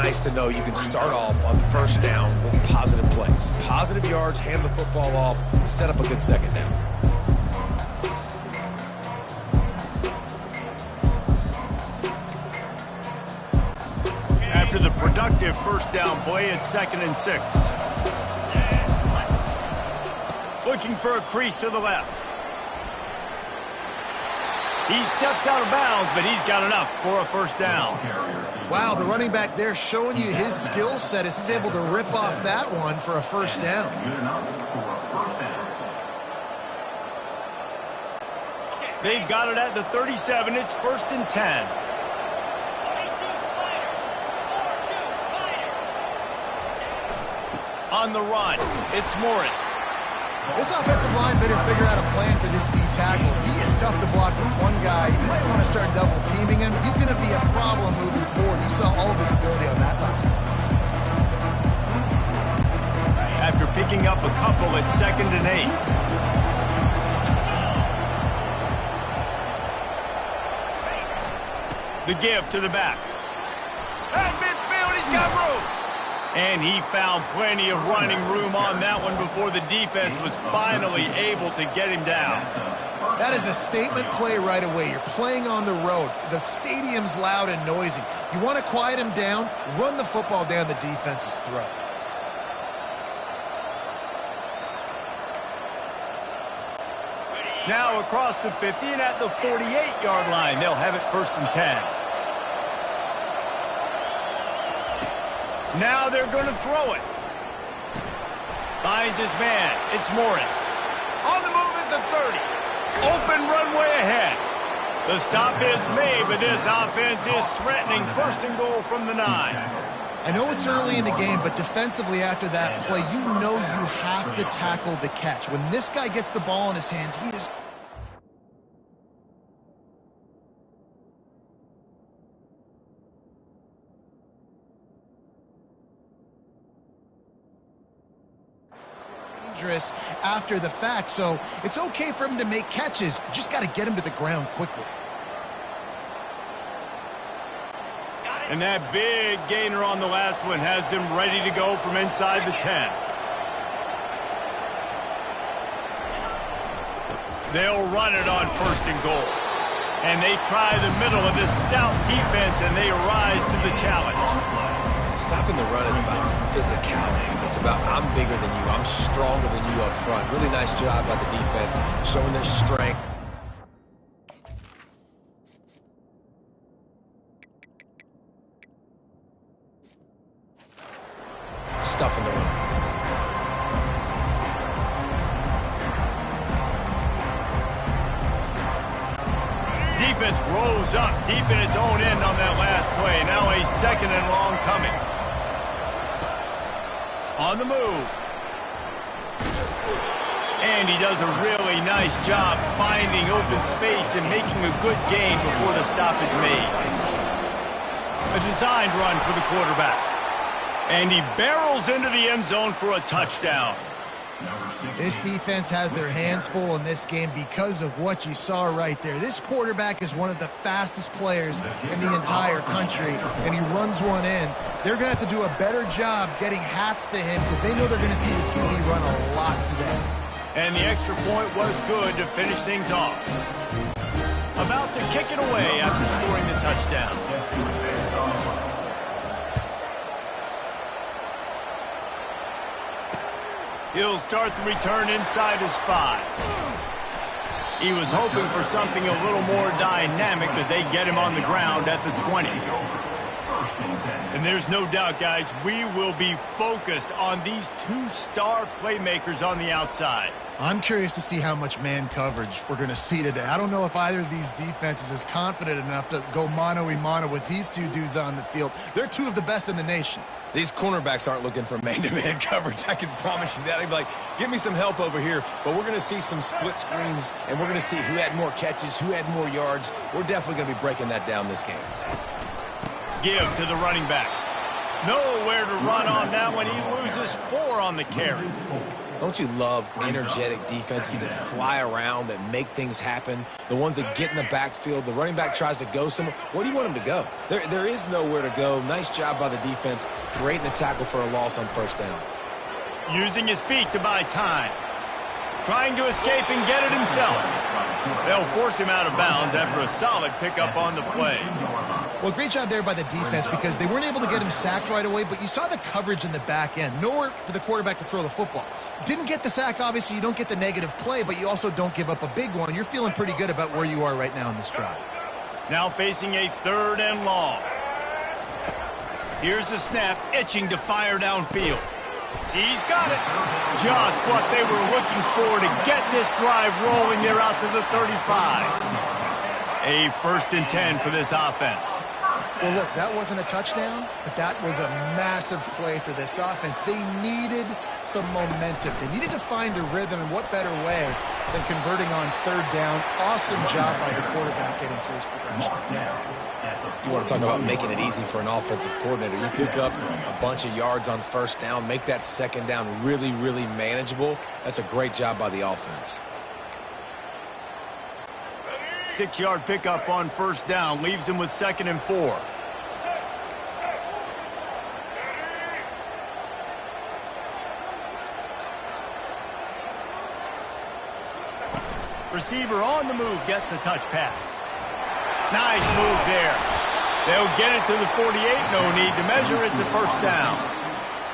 nice to know you can start off on first down with positive plays. Positive yards, hand the football off, set up a good second down. After the productive first down play, it's 2nd and 6. Looking for a crease to the left. He steps out of bounds, but he's got enough for a first down. Wow, the running back there showing you his skill set as he's able to rip off that one for a first down. They've got it at the 37. It's 1st and 10. On the run, it's Morris. This offensive line better figure out a plan for this D tackle. He is tough to block with one guy. You might want to start double teaming him. He's going to be a problem moving forward. You saw all of his ability on that last one. After picking up a couple, it's 2nd and 8. The give to the back. At midfield, he's got room. And he found plenty of running room on that one before the defense was finally able to get him down. That is a statement play right away. You're playing on the road. The stadium's loud and noisy. You want to quiet him down, run the football down the defense's throat. Now across the 50 and at the 48-yard line, they'll have it 1st and 10. Now they're going to throw it. Finds his man. It's Morris. On the move at the 30. Open runway ahead. The stop is made, but this offense is threatening 1st and goal from the 9. I know it's early in the game, but defensively after that play, you know you have to tackle the catch. When this guy gets the ball in his hands, he is... dangerous after the fact, so it's okay for him to make catches. You just got to get him to the ground quickly. And that big gainer on the last one has them ready to go from inside the 10. They'll run it on 1st and goal. And they try the middle of this stout defense, and they rise to the challenge. Stopping the run is about physicality. It's about I'm bigger than you. I'm stronger than you up front. Really nice job by the defense, showing their strength. Stuffing the run. Defense rolls up deep in its own end on that last play. Now a 2nd and long coming. On the move. And he does a really nice job finding open space and making a good gain before the stop is made. A designed run for the quarterback. And he barrels into the end zone for a touchdown. This defense has their hands full in this game because of what you saw right there. This quarterback is one of the fastest players in the entire country, and he runs one in. They're going to have to do a better job getting hats to him because they know they're going to see the QB run a lot today. And the extra point was good to finish things off. About to kick it away after scoring the touchdown. He'll start the return inside his 5. He was hoping for something a little more dynamic, but they get him on the ground at the 20. And there's no doubt, guys, we will be focused on these 2 star playmakers on the outside. I'm curious to see how much man coverage we're going to see today. I don't know if either of these defenses is confident enough to go mano-a-mano with these 2 dudes on the field. They're 2 of the best in the nation. These cornerbacks aren't looking for man-to-man coverage. I can promise you that. They'd be like, give me some help over here. But we're going to see some split screens, and we're going to see who had more catches, who had more yards. We're definitely going to be breaking that down this game. Give to the running back. Nowhere to run on that one. He loses 4 on the carry. Don't you love energetic defenses that fly around, that make things happen? The ones that get in the backfield, the running back tries to go somewhere. Where do you want him to go? There is nowhere to go. Nice job by the defense. Great in the tackle for a loss on first down. Using his feet to buy time. Trying to escape and get it himself. They'll force him out of bounds after a solid pickup on the play. Well, great job there by the defense because they weren't able to get him sacked right away, but you saw the coverage in the back end. Nowhere for the quarterback to throw the football. Didn't get the sack, obviously. You don't get the negative play, but you also don't give up a big one. You're feeling pretty good about where you are right now in this drive. Now facing a 3rd and long. Here's the snap, itching to fire downfield. He's got it. Just what they were looking for to get this drive rolling there out to the 35. A 1st and 10 for this offense. Well, look, that wasn't a touchdown, but that was a massive play for this offense. They needed some momentum. They needed to find a rhythm, and what better way than converting on 3rd down. Awesome job by the quarterback getting through his progression. You want to talk about making it easy for an offensive coordinator. You pick up a bunch of yards on first down, make that 2nd down really, really manageable. That's a great job by the offense. 6-yard pickup on first down leaves him with 2nd and 4. Receiver on the move gets the touch pass. Nice move there. They'll get it to the 48. No need to measure it to first down.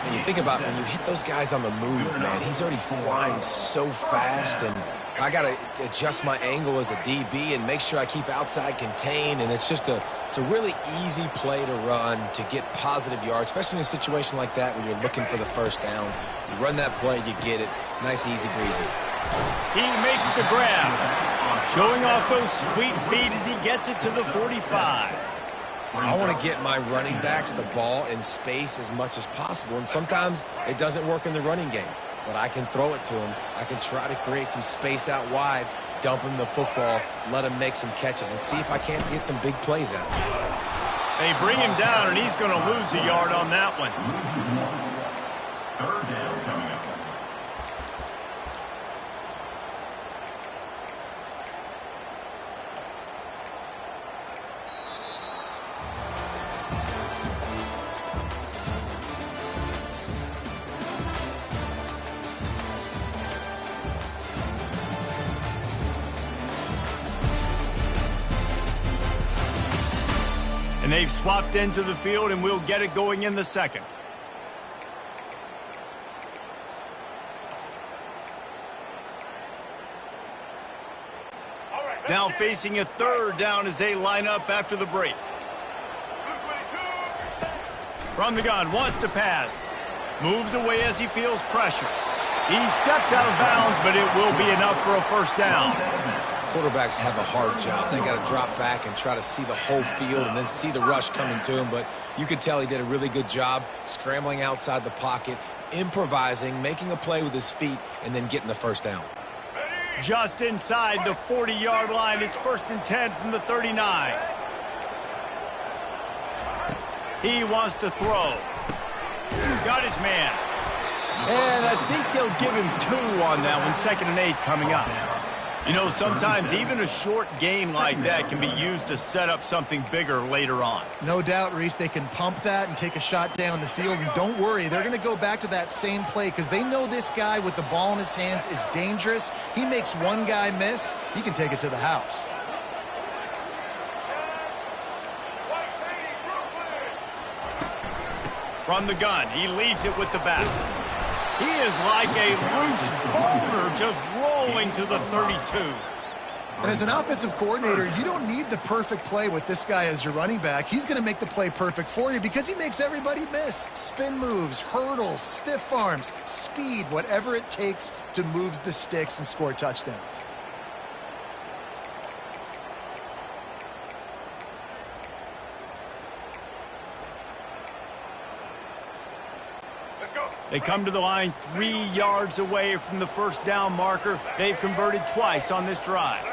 And you think about when you hit those guys on the move, man, he's already flying so fast, and I got to adjust my angle as a DB and make sure I keep outside contained, and it's a really easy play to run to get positive yards, especially in a situation like that where you're looking for the first down. You run that play, you get it. Nice, easy breezy. He makes the grab, showing off those sweet feet as he gets it to the 45. I want to get my running backs the ball in space as much as possible, and sometimes it doesn't work in the running game, but I can throw it to him. I can try to create some space out wide, dump him the football, let him make some catches, and see if I can't get some big plays out of him. They bring him down, and he's going to lose a yard on that one. 3rd down coming up. And they've swapped into the field, and we'll get it going in the 2nd. Now facing a 3rd down as they line up after the break. From the gun, wants to pass. Moves away as he feels pressure. He steps out of bounds, but it will be enough for a first down. Quarterbacks have a hard job. They got to drop back and try to see the whole field and then see the rush coming to him. But you could tell he did a really good job scrambling outside the pocket, improvising, making a play with his feet, and then getting the first down. Just inside the 40-yard line. It's 1st and 10 from the 39. He wants to throw. Got his man. And I think they'll give him 2 on that one. 2nd and 8 coming up. You know, sometimes even a short gain like that can be used to set up something bigger later on. No doubt, Reese, they can pump that and take a shot down the field. And don't worry, they're going to go back to that same play because they know this guy with the ball in his hands is dangerous. He makes one guy miss, he can take it to the house. From the gun, he leaves it with the back. He is like a loose boulder just rolling to the 32. And as an offensive coordinator, you don't need the perfect play with this guy as your running back. He's going to make the play perfect for you because he makes everybody miss. Spin moves, hurdles, stiff arms, speed, whatever it takes to move the sticks and score touchdowns. They come to the line 3 yards away from the first down marker. They've converted twice on this drive.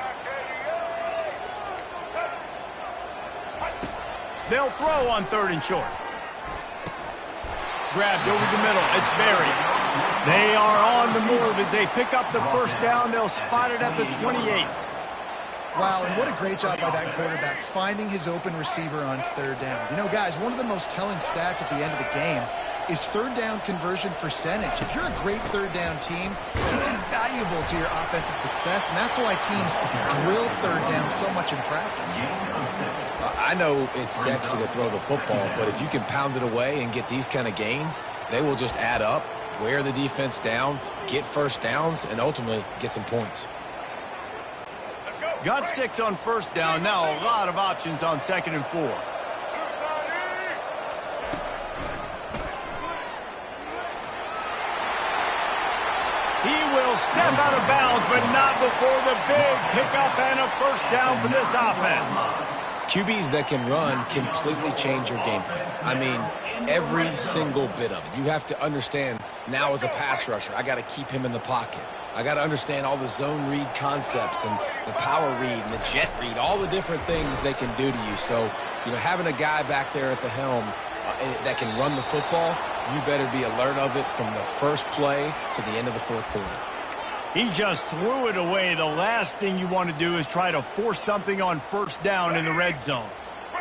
They'll throw on 3rd and short. Grabbed over the middle. It's buried. They are on the move as they pick up the first down. They'll spot it at the 28. Wow, and what a great job by that quarterback, finding his open receiver on third down. You know, guys, one of the most telling stats at the end of the game is third down conversion percentage. If you're a great third down team, it's invaluable to your offensive success, and that's why teams drill third down so much in practice. I know it's sexy to throw the football, but if you can pound it away and get these kind of gains, they will just add up, wear the defense down, get first downs, and ultimately get some points. Got 6 on first down. Now a lot of options on 2nd and 4. He will step out of bounds, but not before the big pickup and a first down for this offense. QBs that can run completely change your game plan. I mean, every single bit of it. You have to understand now as a pass rusher, I got to keep him in the pocket. I got to understand all the zone read concepts and the power read and the jet read, all the different things they can do to you. So, you know, having a guy back there at the helm that can run the football, you better be alert of it from the first play to the end of the fourth quarter. He just threw it away. The last thing you want to do is try to force something on first down in the red zone.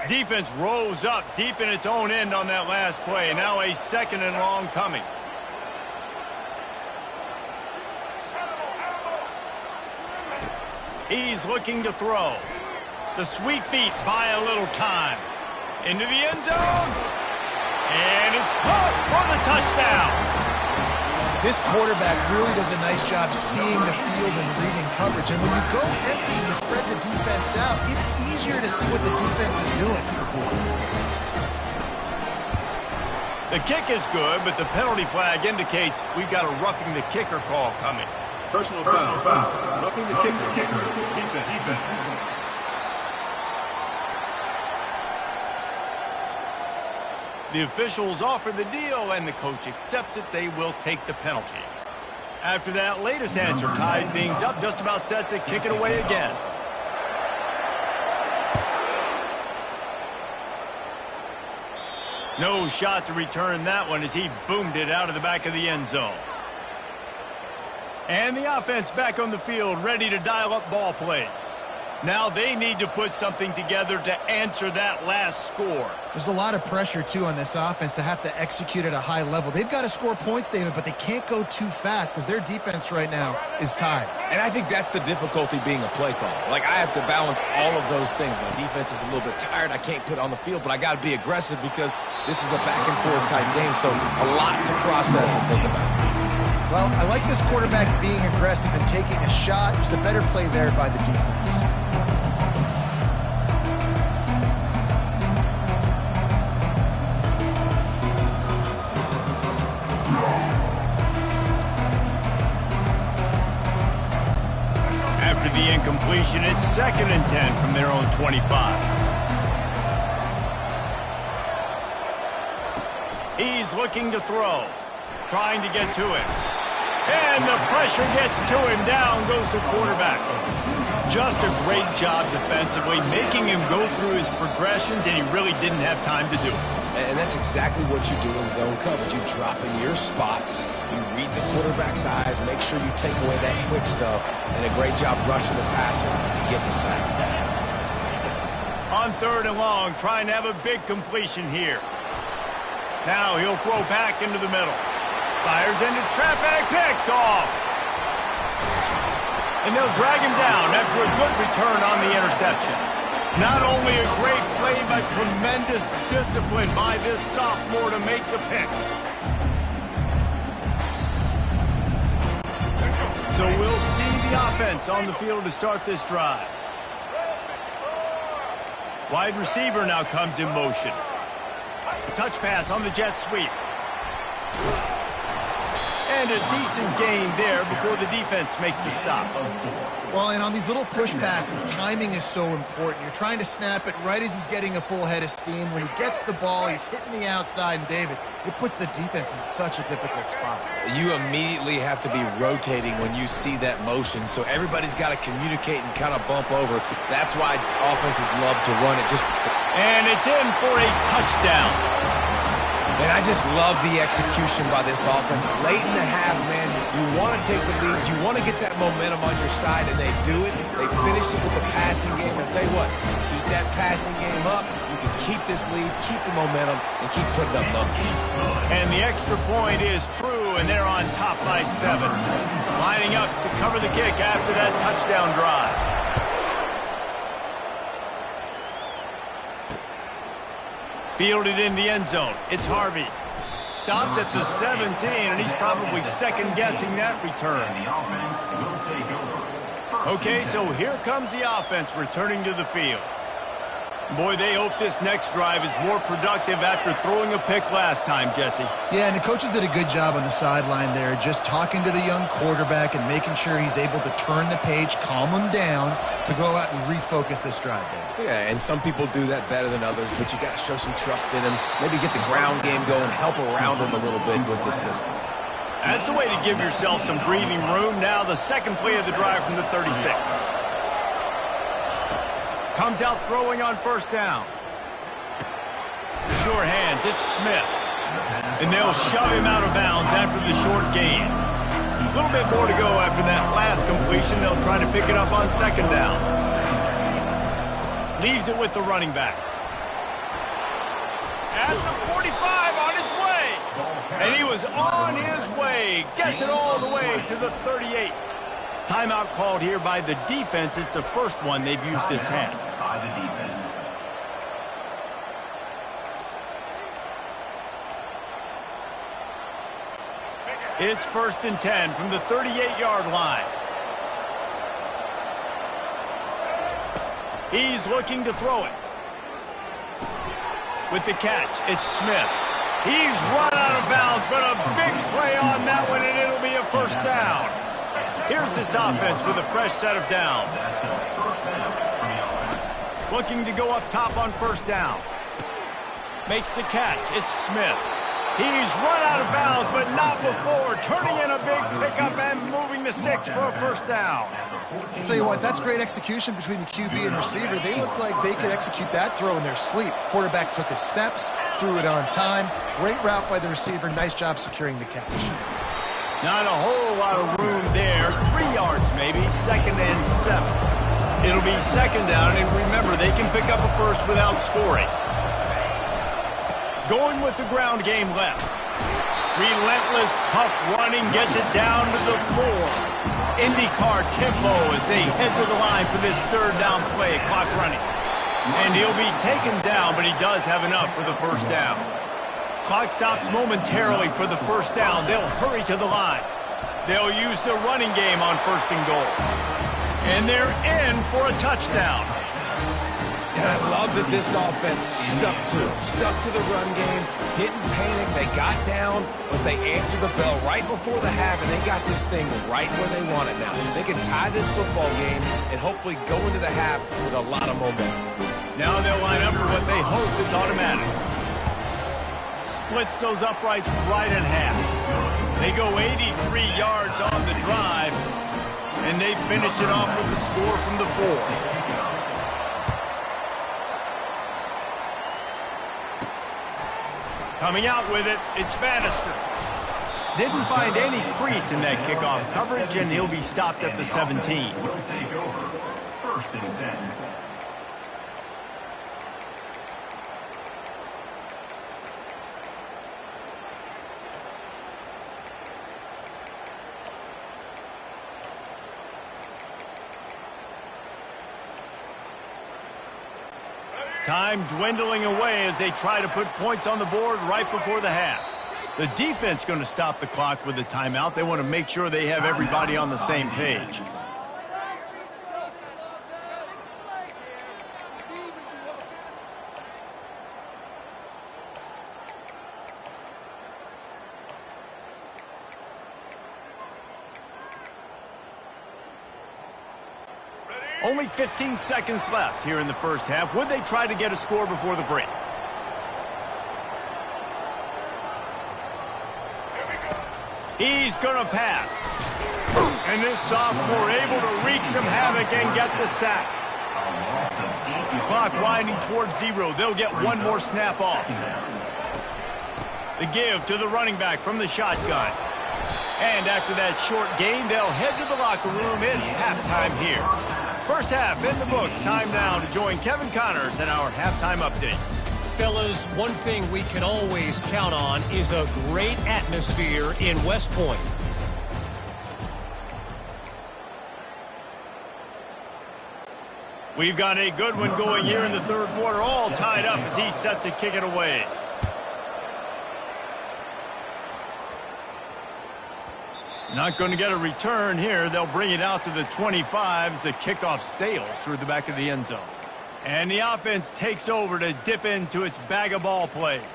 Defense rose up deep in its own end on that last play. Now a 2nd and long coming. He's looking to throw. The sweet feet buy a little time. Into the end zone. And it's caught for the touchdown. This quarterback really does a nice job seeing the field and reading coverage. And when you go empty and you spread the defense out, it's easier to see what the defense is doing. The kick is good, but the penalty flag indicates we've got a roughing the kicker call coming. Personal foul. Roughing the kicker. Defense. The officials offer the deal, and the coach accepts it. They will take the penalty. After that latest answer tied things up, just about set to kick it away again. No shot to return that one as he boomed it out of the back of the end zone. And the offense back on the field, ready to dial up ball plays. Now they need to put something together to answer that last score. There's a lot of pressure, too, on this offense to have to execute at a high level. They've got to score points, David, but they can't go too fast because their defense right now is tired. And I think that's the difficulty being a play caller. Like, I have to balance all of those things. My defense is a little bit tired. I can't put it on the field, but I got to be aggressive because this is a back-and-forth type game, so a lot to process and think about. Well, I like this quarterback being aggressive and taking a shot. Just a better play there by the defense. After the incompletion, it's 2nd and 10 from their own 25. He's looking to throw, trying to get to it. And the pressure gets to him. Down goes the quarterback. Just a great job defensively, making him go through his progressions, and he really didn't have time to do it. And that's exactly what you do in zone coverage. You drop in your spots, you read the quarterback's eyes, make sure you take away that quick stuff, and a great job rushing the passer to get the sack. On 3rd and long, trying to have a big completion here. Now he'll throw back into the middle. Fires into traffic, picked off. And they'll drag him down after a good return on the interception. Not only a great play, but tremendous discipline by this sophomore to make the pick. So we'll see the offense on the field to start this drive. Wide receiver now comes in motion. Touch pass on the jet sweep. And a decent gain there before the defense makes the stop. Well, and on these little push passes, timing is so important. You're trying to snap it right as he's getting a full head of steam. When he gets the ball, he's hitting the outside, and David, it puts the defense in such a difficult spot. You immediately have to be rotating when you see that motion, so everybody's got to communicate and kind of bump over. That's why offenses love to run it. And it's in for a touchdown. And I just love the execution by this offense. Late in the half, man, you want to take the lead. You want to get that momentum on your side, and they do it. They finish it with the passing game. I'll tell you what, keep that passing game up. You can keep this lead, keep the momentum, and keep putting up numbers. And the extra point is true, and they're on top by 7. Lining up to cover the kick after that touchdown drive. Fielded in the end zone. It's Harvey. Stopped at the 17, and he's probably second-guessing that return. Okay, so here comes the offense returning to the field. Boy, they hope this next drive is more productive after throwing a pick last time, Jesse. Yeah, and the coaches did a good job on the sideline there, just talking to the young quarterback and making sure he's able to turn the page, calm him down, to go out and refocus this drive. Yeah, and some people do that better than others, but you got to show some trust in him. Maybe get the ground game going, help around him a little bit with the system. That's the way to give yourself some breathing room. Now the second play of the drive from the 36. Comes out throwing on first down. Sure hands, it's Smith. And they'll shove him out of bounds after the short gain. A little bit more to go after that last completion. They'll try to pick it up on second down. Leaves it with the running back. At the 45, on his way. And he was on his way. Gets it all the way to the 38. Timeout called here by the defense. It's the first one they've used this half. It's 1st and 10 from the 38-yard line. He's looking to throw it. With the catch, it's Smith. He's run out of bounds, but a big play on that one, and it'll be a first down. Here's this offense with a fresh set of downs. Looking to go up top on first down. Makes the catch. It's Smith. He's run out of bounds, but not before. Turning in a big pickup and moving the sticks for a first down. I'll tell you what, that's great execution between the QB and receiver. They look like they could execute that throw in their sleep. Quarterback took his steps, threw it on time. Great route by the receiver. Nice job securing the catch. Not a whole lot of room there. 3 yards maybe. 2nd and 7. It'll be second down, and remember, they can pick up a first without scoring. Going with the ground game left. Relentless, tough running gets it down to the 4. IndyCar tempo as they head to the line for this third down play. Clock running. And he'll be taken down, but he does have enough for the first down. Clock stops momentarily for the first down. They'll hurry to the line. They'll use the running game on 1st and goal. And they're in for a touchdown. And I love that this offense stuck to it. Stuck to the run game. Didn't panic. They got down, but they answered the bell right before the half, and they got this thing right where they want it now. They can tie this football game and hopefully go into the half with a lot of momentum. Now they'll line up for what they hope is automatic. Splits those uprights right in half. They go 83 yards on the drive, and they finish it off with the score from the 4. Coming out with it, it's Bannister. Didn't find any crease in that kickoff coverage, and he'll be stopped at the 17. Will take over. 1st and 10. Time dwindling away as they try to put points on the board right before the half. The defense going to stop the clock with a timeout. They want to make sure they have everybody on the same page. Only 15 seconds left here in the first half. Would they try to get a score before the break? He's going to pass. And this sophomore able to wreak some havoc and get the sack. Clock winding towards 0. They'll get one more snap off. The give to the running back from the shotgun. And after that short gain, they'll head to the locker room. It's halftime here. First half in the books. Time now to join Kevin Connors in our halftime update. Fellas, one thing we can always count on is a great atmosphere in West Point. We've got a good one going here in the third quarter, all tied up as he's set to kick it away. Not going to get a return here. They'll bring it out to the 25 as the kickoff sails through the back of the end zone. And the offense takes over to dip into its bag of ball plays.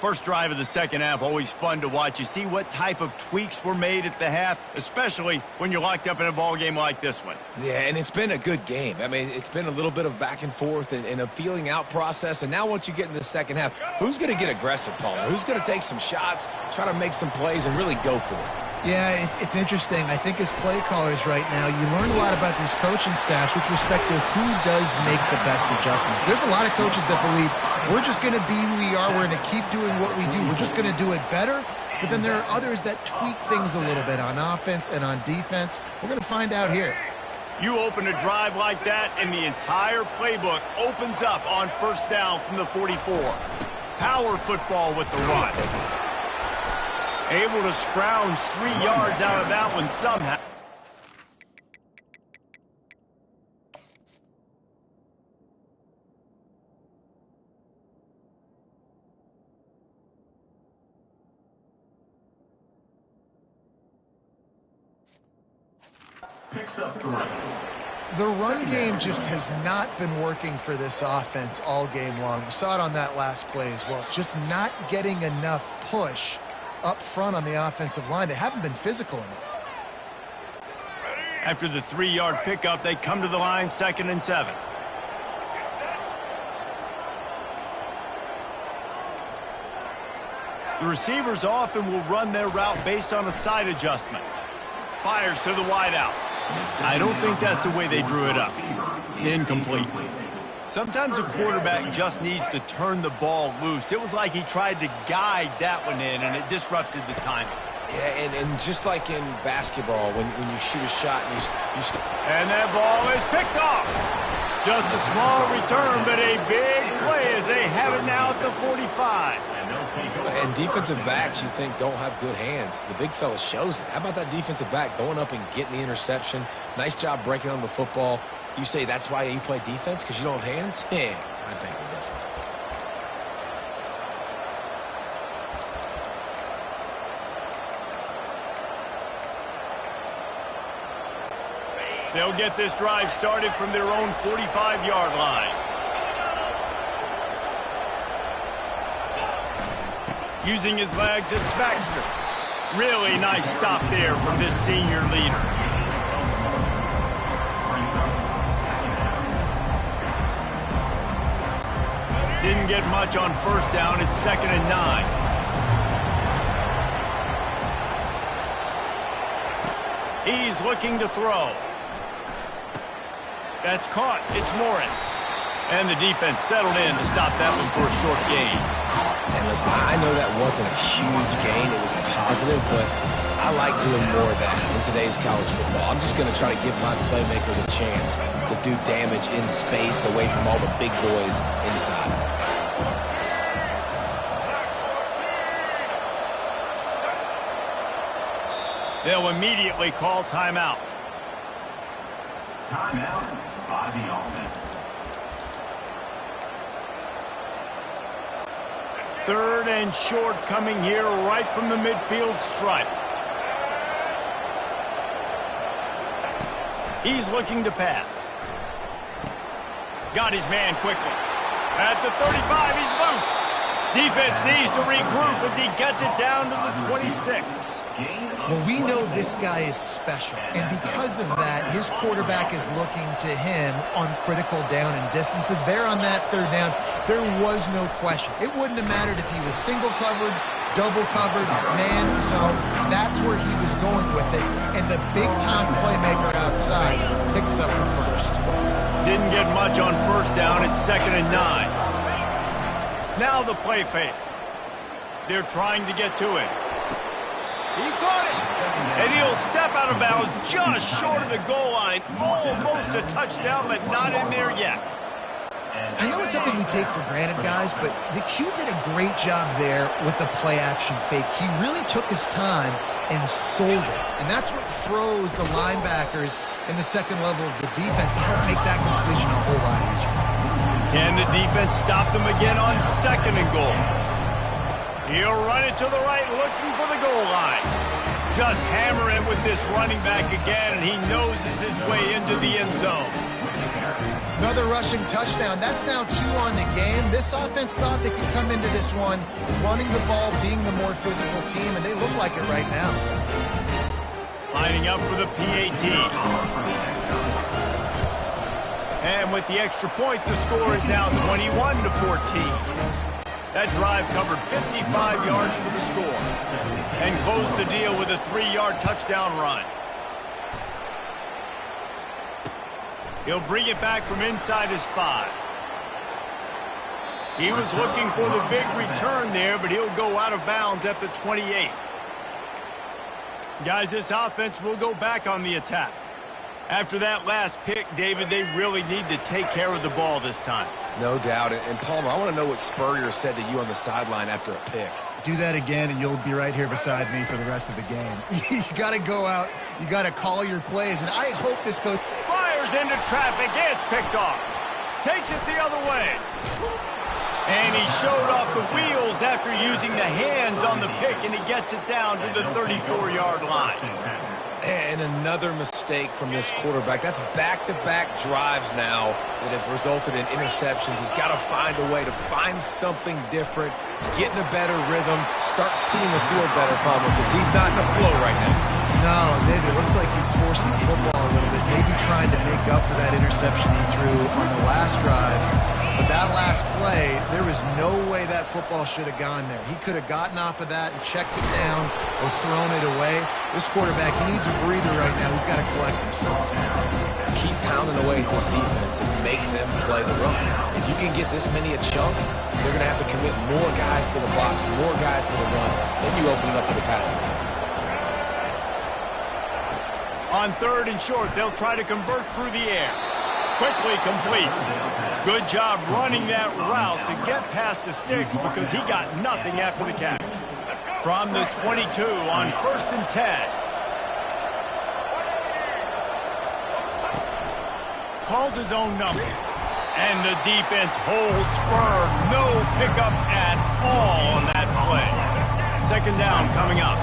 First drive of the second half, always fun to watch. You see what type of tweaks were made at the half, especially when you're locked up in a ball game like this one. Yeah, and it's been a good game. I mean, it's been a little bit of back and forth and a feeling out process. And now once you get in the second half, who's going to get aggressive, Palmer? Who's going to take some shots, try to make some plays, and really go for it? Yeah, it's interesting. I think as play callers right now, you learn a lot about these coaching staffs with respect to who does make the best adjustments. There's a lot of coaches that believe we're just going to be who we are. We're going to keep doing what we do. We're just going to do it better. But then there are others that tweak things a little bit on offense and on defense. We're going to find out here. You open a drive like that, and the entire playbook opens up on first down from the 44. Power football with the run. Able to scrounge 3 yards out of that one somehow. Picks up 3. The run game just has not been working for this offense all game long. You saw it on that last play as well. Just not getting enough push up front on the offensive line. They haven't been physical enough. After the 3-yard pickup, they come to the line, 2nd and 7. The receivers often will run their route based on a side adjustment. Fires to the wideout. I don't think that's the way they drew it up. Incomplete. Sometimes a quarterback just needs to turn the ball loose. It was like he tried to guide that one in, and it disrupted the timing. Yeah, and just like in basketball, when you shoot a shot, and that ball is picked off. Just a small return, but a big play as they have it now at the 45. And defensive backs, you think, don't have good hands. The big fella shows it. How about that defensive back going up and getting the interception? Nice job breaking on the football. You say that's why you play defense, because you don't have hands? Yeah, I beg the difference. They'll get this drive started from their own 45-yard line. Using his legs, it's Baxter. Really nice stop there from this senior leader. Didn't get much on first down. It's 2nd and 9. He's looking to throw. That's caught. It's Morris. And the defense settled in to stop that one for a short gain. And listen, I know that wasn't a huge gain. It was positive, but I like doing more of that in today's college football. I'm just going to try to give my playmakers a chance to do damage in space away from all the big boys inside. They'll immediately call timeout. Timeout by the offense. 3rd and short coming here right from the midfield stripe. He's looking to pass. Got his man quickly. At the 35, he's loose. Defense needs to regroup as he gets it down to the 26. Well, we know this guy is special, and because of that, his quarterback is looking to him on critical down and distances. There on that 3rd down, there was no question. It wouldn't have mattered if he was single covered, double covered, man zone. That's where he was going with it, and the big-time playmaker outside picks up the first. Didn't get much on first down. It's 2nd and 9. Now the play fake. They're trying to get to him. He caught it. And he'll step out of bounds just short of the goal line. Almost a touchdown, but not in there yet. I know it's something we take for granted, guys, but the Q did a great job there with the play-action fake. He really took his time and sold it. And that's what froze the linebackers in the second level of the defense to help make that completion a whole lot easier. Can the defense stop them again on second and goal? He'll run it to the right, looking for the goal line. Just hammer it with this running back again, and he noses his way into the end zone. Another rushing touchdown. That's now 2 on the game. This offense thought they could come into this one running the ball, being the more physical team, and they look like it right now. Lining up for the PAT. And with the extra point, the score is now 21-14. That drive covered 55 yards for the score and closed the deal with a 3-yard touchdown run. He'll bring it back from inside his 5. He was looking for the big return there, but he'll go out of bounds at the 28. Guys, this offense will go back on the attack. After that last pick, David, they really need to take care of the ball this time. No doubt. And Palmer, I want to know what Spurrier said to you on the sideline after a pick. Do that again, and you'll be right here beside me for the rest of the game. You got to go out. You got to call your plays, and I hope this coach fires into traffic. It's picked off. Takes it the other way. And he showed off the wheels after using the hands on the pick, and he gets it down to the 34-yard line. And another mistake from this quarterback. That's back-to-back drives now that have resulted in interceptions. He's got to find a way to find something different, get in a better rhythm, start seeing the field better, Palmer, because he's not in the flow right now. No, David, it looks like he's forcing the football a little bit, maybe trying to make up for that interception he threw on the last drive. But that last play, there was no way that football should have gone there. He could have gotten off of that and checked it down or thrown it away. This quarterback, he needs a breather right now. He's got to collect himself. Keep pounding away at this defense and make them play the run. If you can get this many a chunk, they're going to have to commit more guys to the box, more guys to the run. Then you open it up for the passing game. On 3rd and short, they'll try to convert through the air. Quickly complete. Good job running that route to get past the sticks because he got nothing after the catch. From the 22 on 1st and 10. Calls his own number. And the defense holds firm. No pickup at all on that play. 2nd down coming up.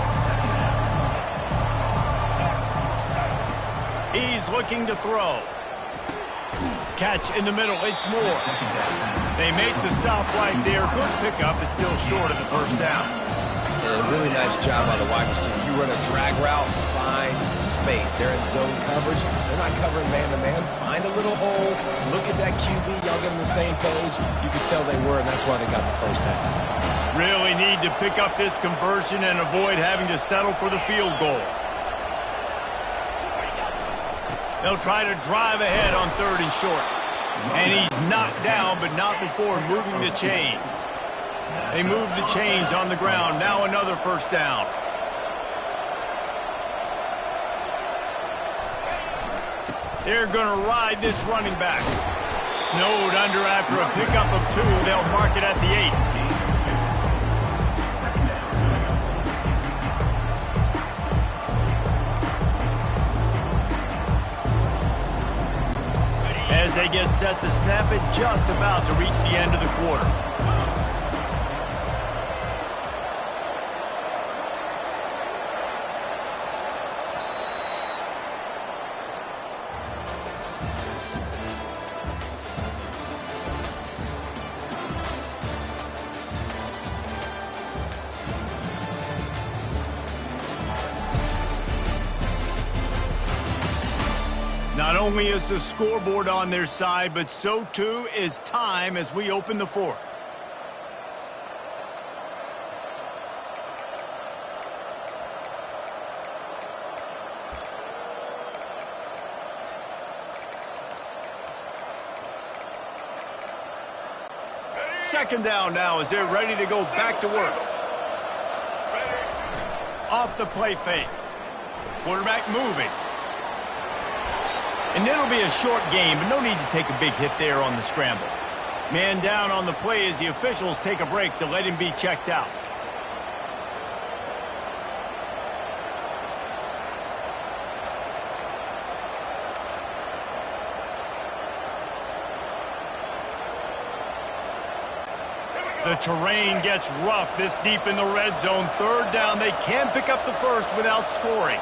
He's looking to throw. Catch in the middle. It's Moore. They make the stop right there. Good pickup. It's still short of the 1st down. And a really nice job by the wide receiver. You run a drag route, find space. They're in zone coverage. They're not covering man-to-man. Find a little hole. Look at that QB. Y'all get on the same page. You could tell they were, and that's why they got the 1st down. Really need to pick up this conversion and avoid having to settle for the field goal. They'll try to drive ahead on 3rd and short. And he's knocked down, but not before moving the chains. They move the chains on the ground. Now another 1st down. They're going to ride this running back. Snowed under after a pickup of 2. They'll mark it at the 8. As they get set to snap it, just about to reach the end of the quarter. Not only is the scoreboard on their side, but so too is time as we open the 4th. Second down now as they're ready to go back to work. Off the play fake. Quarterback moving. And it'll be a short game, but no need to take a big hit there on the scramble. Man down on the play as the officials take a break to let him be checked out. The terrain gets rough this deep in the red zone. Third down, they can pick up the first without scoring.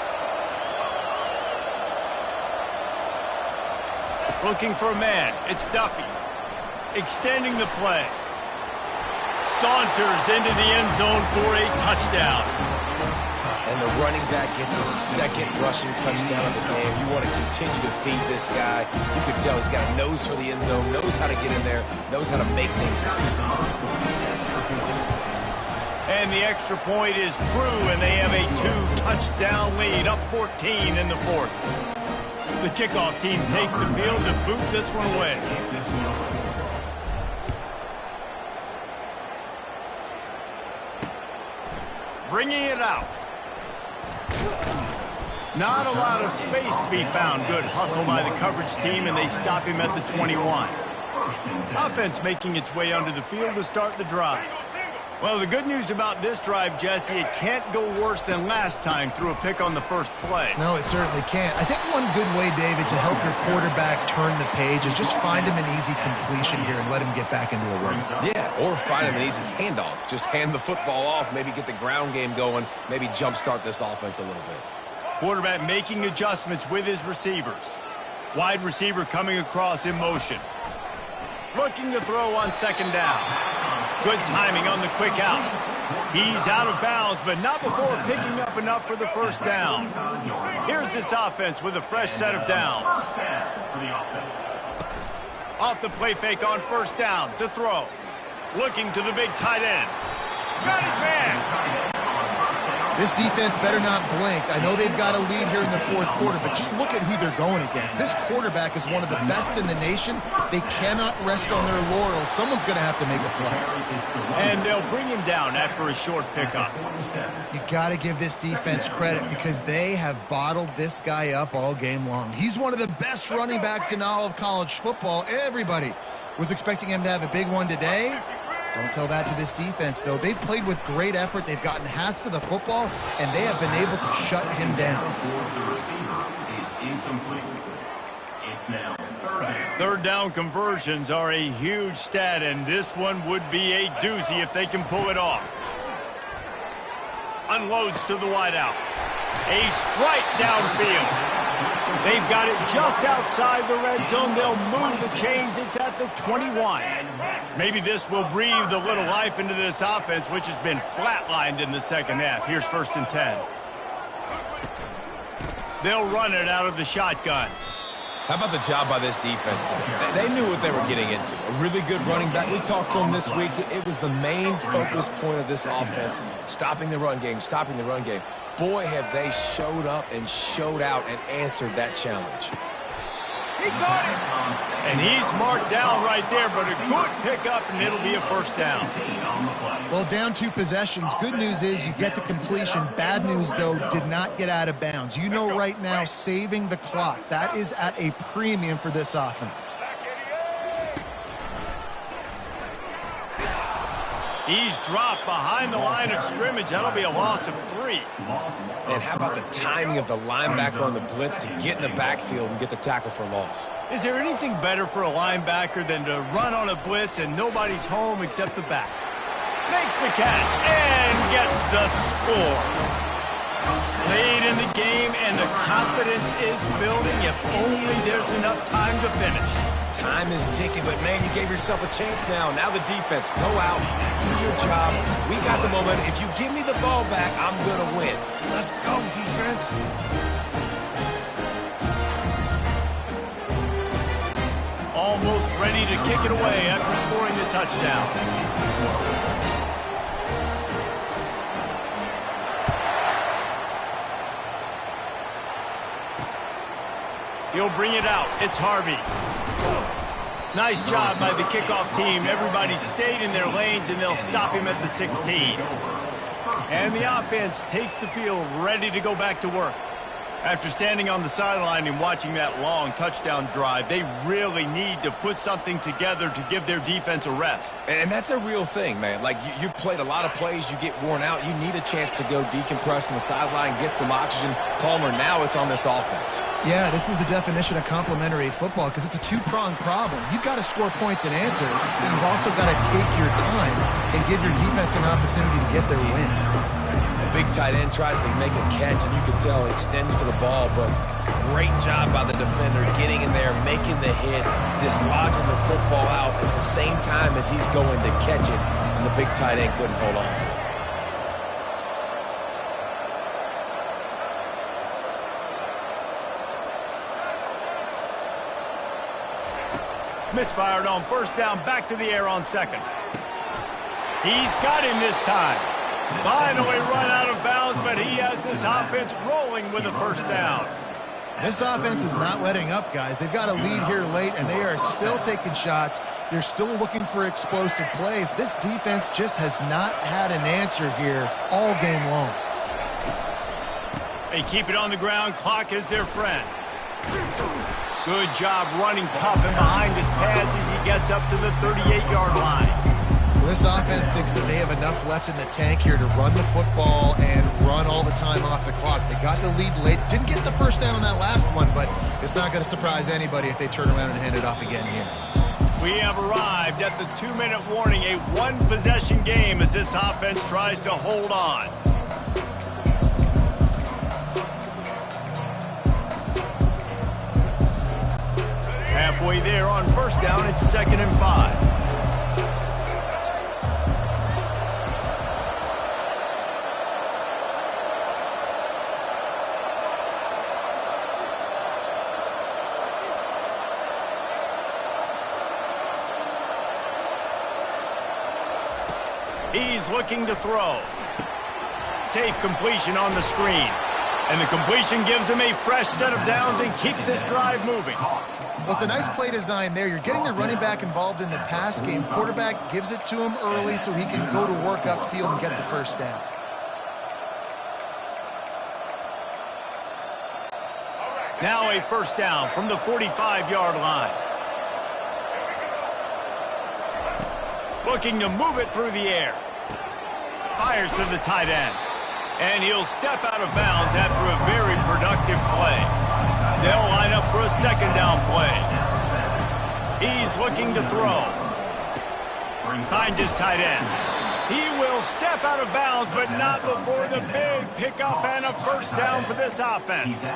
Looking for a man. It's Duffy. Extending the play. Saunters into the end zone for a touchdown. And the running back gets his second rushing touchdown of the game. You want to continue to feed this guy. You can tell he's got a nose for the end zone, knows how to get in there, knows how to make things happen. And the extra point is true, and they have a 2-touchdown lead, up 14 in the fourth. The kickoff team takes the field to boot this one away. Bringing it out. Not a lot of space to be found. Good hustle by the coverage team, and they stop him at the 21. Offense making its way onto the field to start the drive. Well, the good news about this drive, Jesse, it can't go worse than last time through a pick on the first play. No, it certainly can't. I think one good way, David, to help your quarterback turn the page is just find him an easy completion here and let him get back into a run. Yeah, or find him an easy handoff. Just hand the football off, maybe get the ground game going, maybe jumpstart this offense a little bit. Quarterback making adjustments with his receivers. Wide receiver coming across in motion. Looking to throw on second down. Good timing on the quick out. He's out of bounds, but not before picking up enough for the first down. Here's this offense with a fresh set of downs. Off the play fake on first down to throw. Looking to the big tight end. Got his man. This defense better not blink. I know they've got a lead here in the fourth quarter, but just look at who they're going against. This quarterback is one of the best in the nation. They cannot rest on their laurels. Someone's going to have to make a play. And they'll bring him down after a short pickup. You got to give this defense credit because they have bottled this guy up all game long. He's one of the best running backs in all of college football. Everybody was expecting him to have a big one today. Don't tell that to this defense, though. They've played with great effort. They've gotten hats to the football, and they have been able to shut him down. Third down conversions are a huge stat, and this one would be a doozy if they can pull it off. Unloads to the wideout. A strike downfield. They've got it just outside the red zone. They'll move the chains. It's at the 21. Maybe this will breathe a little life into this offense, which has been flatlined in the second half. Here's 1st and 10. They'll run it out of the shotgun. How about the job by this defense today? They knew what they were getting into. A really good running back. We talked to him this week. It was the main focus point of this offense, stopping the run game, stopping the run game. Boy, have they showed up and showed out and answered that challenge. He got it. And he's marked down right there, but a good pickup, and it'll be a first down. Well, down 2 possessions. Good news is you get the completion. Bad news, though, did not get out of bounds. You know right now, saving the clock. That is at a premium for this offense. He's dropped behind the line of scrimmage. That'll be a loss of 3. And how about the timing of the linebacker on the blitz to get in the backfield and get the tackle for loss? Is there anything better for a linebacker than to run on a blitz and nobody's home except the back? Makes the catch and gets the score. Late in the game, and the confidence is building. If only there's enough time to finish. Time is ticking, but man, you gave yourself a chance now. Now the defense, go out, do your job. We got the momentum. If you give me the ball back, I'm going to win. Let's go, defense. Almost ready to kick it away after scoring the touchdown. He'll bring it out. It's Harvey. Nice job by the kickoff team. Everybody stayed in their lanes, and they'll stop him at the 16. And the offense takes the field ready to go back to work. After standing on the sideline and watching that long touchdown drive, they really need to put something together to give their defense a rest. And that's a real thing, man. Like, you played a lot of plays, you get worn out. You need a chance to go decompress on the sideline, get some oxygen. Palmer, now it's on this offense. Yeah, this is the definition of complementary football because it's a two-pronged problem. You've got to score points and answer, but you've also got to take your time and give your defense an opportunity to get their win. Big tight end tries to make a catch, and you can tell he extends for the ball, but great job by the defender getting in there, making the hit, dislodging the football out at the same time as he's going to catch it, and the big tight end couldn't hold on to it. Misfired on first down, back to the air on second. He's got him this time. Finally run out of bounds, but he has this offense rolling with a first down. This offense is not letting up, guys. They've got a lead here late, and they are still taking shots. They're still looking for explosive plays. This defense just has not had an answer here all game long. They keep it on the ground. Clock is their friend. Good job running tough and behind his pads as he gets up to the 38-yard line. Well, this offense thinks that they have enough left in the tank here to run the football and run all the time off the clock. They got the lead late. Didn't get the first down on that last one, but it's not going to surprise anybody if they turn around and hand it off again here. We have arrived at the 2-minute warning, a one-possession game as this offense tries to hold on. Halfway there on first down, it's 2nd and 5. He's looking to throw. Safe completion on the screen. And the completion gives him a fresh set of downs and keeps this drive moving. Well, it's a nice play design there. You're getting the running back involved in the pass game. Quarterback gives it to him early so he can go to work upfield and get the first down. Now a first down from the 45-yard line. Looking to move it through the air. Fires to the tight end. And he'll step out of bounds after a very productive play. They'll line up for a second down play. He's looking to throw. Finds his tight end. He will step out of bounds, but not before the big pickup and a first down for this offense.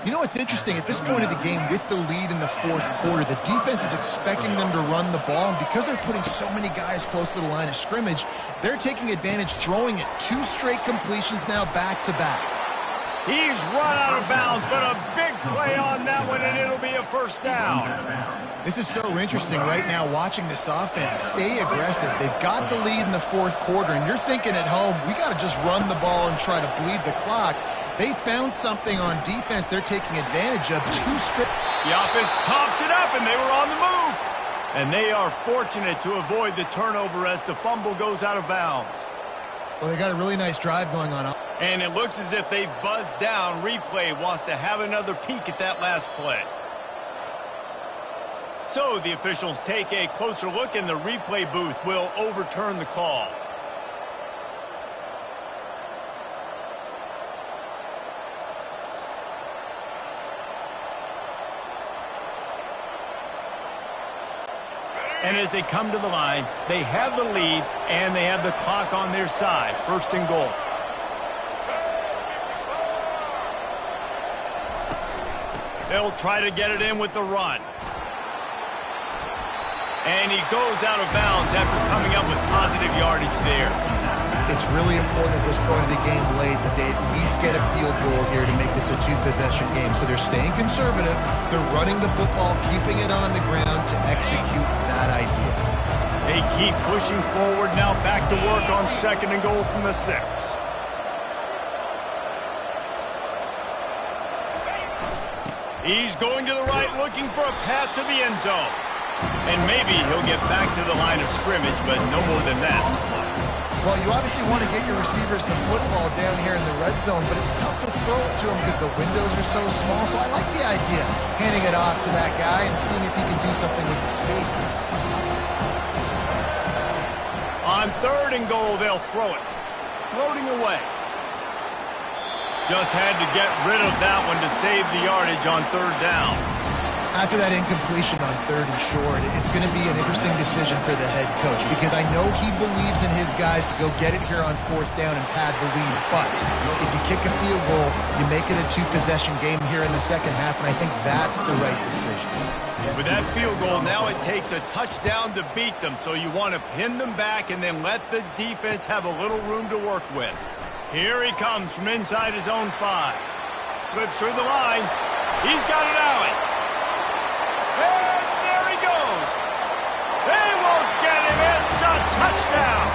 You know what's interesting? At this point of the game, with the lead in the fourth quarter, the defense is expecting them to run the ball, and because they're putting so many guys close to the line of scrimmage, they're taking advantage, throwing it 2 straight completions now back-to-back. He's run out of bounds, but a big play on that one, and it'll be a first down. This is so interesting right now, watching this offense stay aggressive. They've got the lead in the fourth quarter, and you're thinking at home, we got to just run the ball and try to bleed the clock. They found something on defense they're taking advantage of. 2 straight. The offense coughs it up, and they were on the move. And they are fortunate to avoid the turnover as the fumble goes out of bounds. Well, they got a really nice drive going on. And it looks as if they've buzzed down. Replay wants to have another peek at that last play. So the officials take a closer look, and the replay booth will overturn the call. And as they come to the line, they have the lead, and they have the clock on their side. 1st and goal. They'll try to get it in with the run. And he goes out of bounds after coming up with positive yardage there. It's really important at this point of the game late that they at least get a field goal here to make this a 2-possession game. So they're staying conservative. They're running the football, keeping it on the ground to execute that idea. They keep pushing forward now, back to work on 2nd and goal from the 6. He's going to the right, looking for a path to the end zone. And maybe he'll get back to the line of scrimmage, but no more than that. Well, you obviously want to get your receivers the football down here in the red zone, but it's tough to throw it to them because the windows are so small. So I like the idea, handing it off to that guy and seeing if he can do something with the speed. On 3rd and goal, they'll throw it. Floating away. Just had to get rid of that one to save the yardage on 3rd down. After that incompletion on 3rd and short, it's going to be an interesting decision for the head coach because I know he believes in his guys to go get it here on 4th down and pad the lead. But if you kick a field goal, you make it a 2-possession game here in the second half, and I think that's the right decision. With that field goal, now it takes a touchdown to beat them, so you want to pin them back and then let the defense have a little room to work with. Here he comes from inside his own 5. Slips through the line. He's got an alley. And there he goes. They won't get him. It's a touchdown.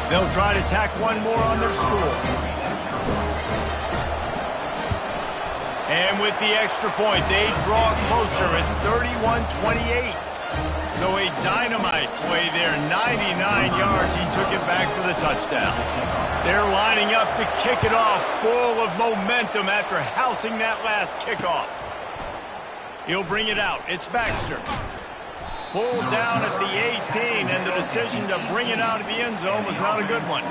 They'll try to tack one more on their score. And with the extra point, they draw closer. It's 31-28. So a dynamite play there, 99 yards. He took it back for the touchdown. They're lining up to kick it off, full of momentum after housing that last kickoff. He'll bring it out. It's Baxter. Pulled down at the 18, and the decision to bring it out of the end zone was not a good one.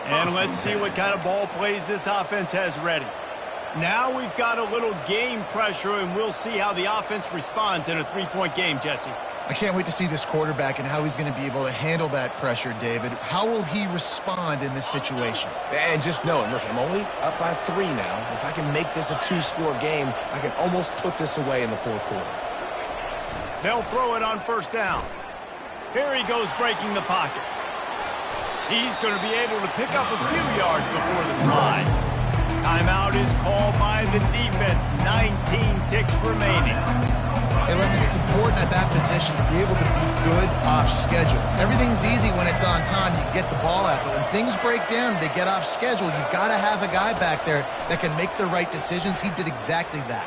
And let's see what kind of ball plays this offense has ready. Now we've got a little game pressure, and we'll see how the offense responds in a 3-point game, Jesse. I can't wait to see this quarterback and how he's going to be able to handle that pressure, David. How will he respond in this situation? And just knowing, listen, I'm only up by 3 now. If I can make this a 2-score game, I can almost put this away in the 4th quarter. They'll throw it on 1st down. Here he goes breaking the pocket. He's going to be able to pick up a few yards before the slide. Timeout is called by the defense. 19 ticks remaining. Hey, listen, it's important at that position to be able to be good off schedule. Everything's easy when it's on time. You get the ball out. But when things break down, they get off schedule. You've got to have a guy back there that can make the right decisions. He did exactly that.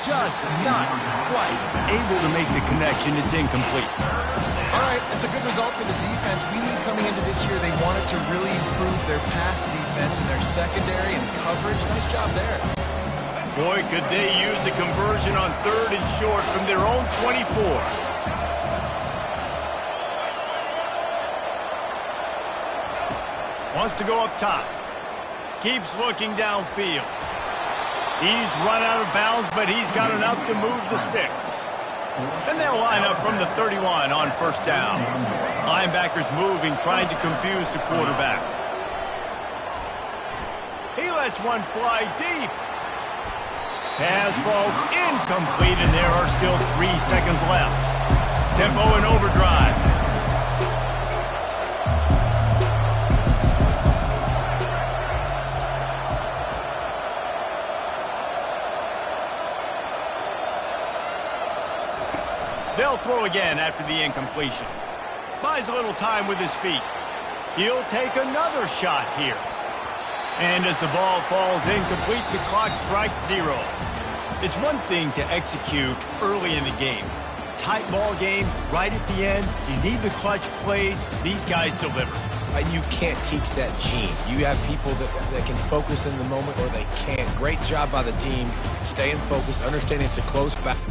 Just not quite able to make the connection. It's incomplete. All right, that's a good result for the defense. We knew coming into this year they wanted to really improve their pass defense and their secondary and coverage. Nice job there. Boy, could they use a conversion on 3rd and short from their own 24. Wants to go up top. Keeps looking downfield. He's run out of bounds, but he's got enough to move the sticks. And they'll line up from the 31 on 1st down. Linebackers moving, trying to confuse the quarterback. He lets one fly deep. Pass falls incomplete, and there are still 3 seconds left. Tempo and overdrive. They'll throw again after the incompletion. Buys a little time with his feet. He'll take another shot here. And as the ball falls incomplete, the clock strikes 0. It's one thing to execute early in the game. Tight ball game, right at the end, you need the clutch plays. These guys deliver. And you can't teach that gene. You have people that can focus in the moment or they can't. Great job by the team, staying focused, understanding it's a close battle.